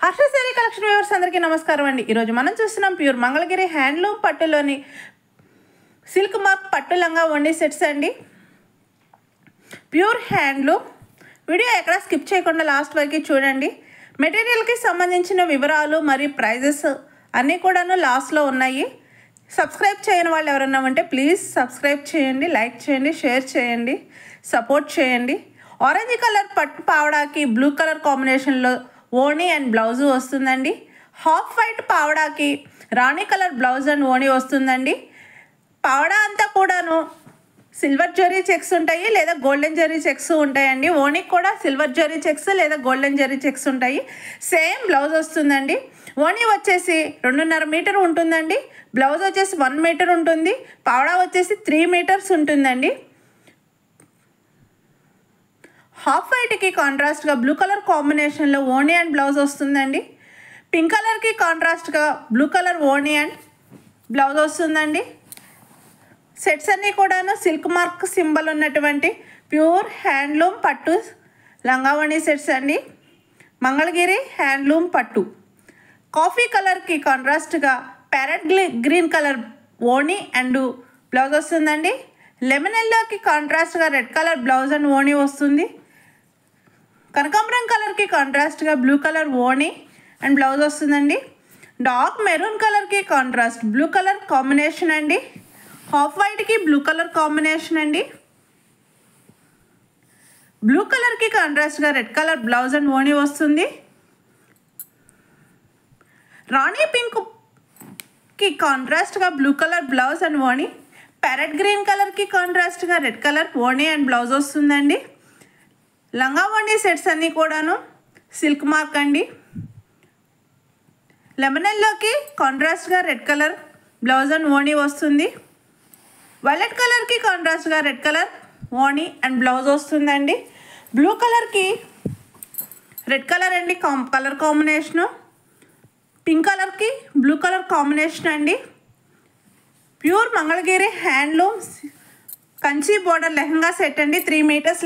హర్షసారీ collection viewers అందరికీ నమస్కారం అండి. ఈరోజు మనం చూస్తున్నాం ప్యూర్ మంగళగిరి హ్యాండ్లూమ్ పట్టులోని సిల్క్ మార్క్ పట్టు లంగా ఓణీ సెట్స్ అండి. Pure handloom. వీడియో ఎక్కడ స్కిప్ చేయకుండా లాస్ట్ వరకు చూడండి. మెటీరియల్కి సంబంధించిన వివరాలు మరియు ప్రైజెస్ అన్నీ కూడాను లాస్ట్లో ఉన్నాయి. సబ్స్క్రైబ్ చేయని వాళ్ళు ఎవరన్నా ఉంటే ప్లీజ్ సబ్స్క్రైబ్ చేయండి, లైక్ చేయండి, షేర్ చేయండి, సపోర్ట్ చేయండి. ఆరెంజ్ కలర్ పట్టు పావడాకి బ్లూ కలర్ కాంబినేషన్లో ఓణీ అండ్ బ్లౌజ్ వస్తుందండి. హాఫ్ వైట్ పావడాకి రాణి కలర్ బ్లౌజ్ అండ్ ఓణీ వస్తుందండి. పావడా అంతా కూడాను సిల్వర్ జరీ చెక్స్ ఉంటాయి లేదా గోల్డెన్ జరీ చెక్స్ ఉంటాయండి. ఓణీకి కూడా సిల్వర్ జరీ చెక్స్ లేదా గోల్డెన్ జరీ చెక్స్ ఉంటాయి. సేమ్ బ్లౌజ్ వస్తుందండి. ఓణీ వచ్చేసి 2.5 మీటర్ ఉంటుందండి. బ్లౌజ్ వచ్చేసి 1 మీటర్ ఉంటుంది. పావడా వచ్చేసి 3 మీటర్స్ ఉంటుందండి. హాఫ్ వైట్కి కాంట్రాస్ట్గా బ్లూ కలర్ కాంబినేషన్లో ఓణీ అండ్ బ్లౌజ్ వస్తుందండి. పింక్ కలర్కి కాంట్రాస్ట్గా బ్లూ కలర్ ఓణీ అండ్ బ్లౌజ్ వస్తుందండి. సెట్స్ అన్నీ కూడాను సిల్క్ మార్క్ సింబల్ ఉన్నటువంటి ప్యూర్ హ్యాండ్లూమ్ పట్టు లంగా ఓణీ సెట్స్ అండి. మంగళగిరి హ్యాండ్లూమ్ పట్టు. కాఫీ కలర్కి కాంట్రాస్ట్గా ప్యారెట్ గ్రీన్ కలర్ ఓణీ అండ్ బ్లౌజ్ వస్తుందండి. లెమన్ ఎల్లోకి కాంట్రాస్ట్గా రెడ్ కలర్ బ్లౌజ్ అండ్ ఓణీ వస్తుంది. కనకాంబరం కలర్కి కాంట్రాస్ట్గా బ్లూ కలర్ ఓణీ అండ్ బ్లౌజ్ వస్తుందండి. డార్క్ మెరూన్ కలర్కి కాంట్రాస్ట్ బ్లూ కలర్ కాంబినేషన్ అండి. హాఫ్ వైట్కి బ్లూ కలర్ కాంబినేషన్ అండి. బ్లూ కలర్కి కాంట్రాస్ట్గా రెడ్ కలర్ బ్లౌజ్ అండ్ ఓణీ వస్తుంది. రాణి పింక్కి కాంట్రాస్ట్గా బ్లూ కలర్ బ్లౌజ్ అండ్ ఓణీ. ప్యారెట్ గ్రీన్ కలర్కి కాంట్రాస్ట్గా రెడ్ కలర్ ఓణీ అండ్ బ్లౌజ్ వస్తుందండి. లంగా ఓణీ సెట్స్ అన్నీ కూడాను సిల్క్ మార్క్ అండి. లెమన్ ఎల్లోకి కాంట్రాస్ట్గా రెడ్ కలర్ బ్లౌజ్ అండ్ ఓణీ వస్తుంది. వైలెట్ కలర్కి కాంట్రాస్ట్గా రెడ్ కలర్ ఓణీ అండ్ బ్లౌజ్ వస్తుందండి. బ్లూ కలర్కి రెడ్ కలర్ అండి కలర్ కాంబినేషను. పింక్ కలర్కి బ్లూ కలర్ కాంబినేషన్ అండి. Pure Mangalagiri handloom Kanchi border lehenga set అండి. 3 మీటర్స్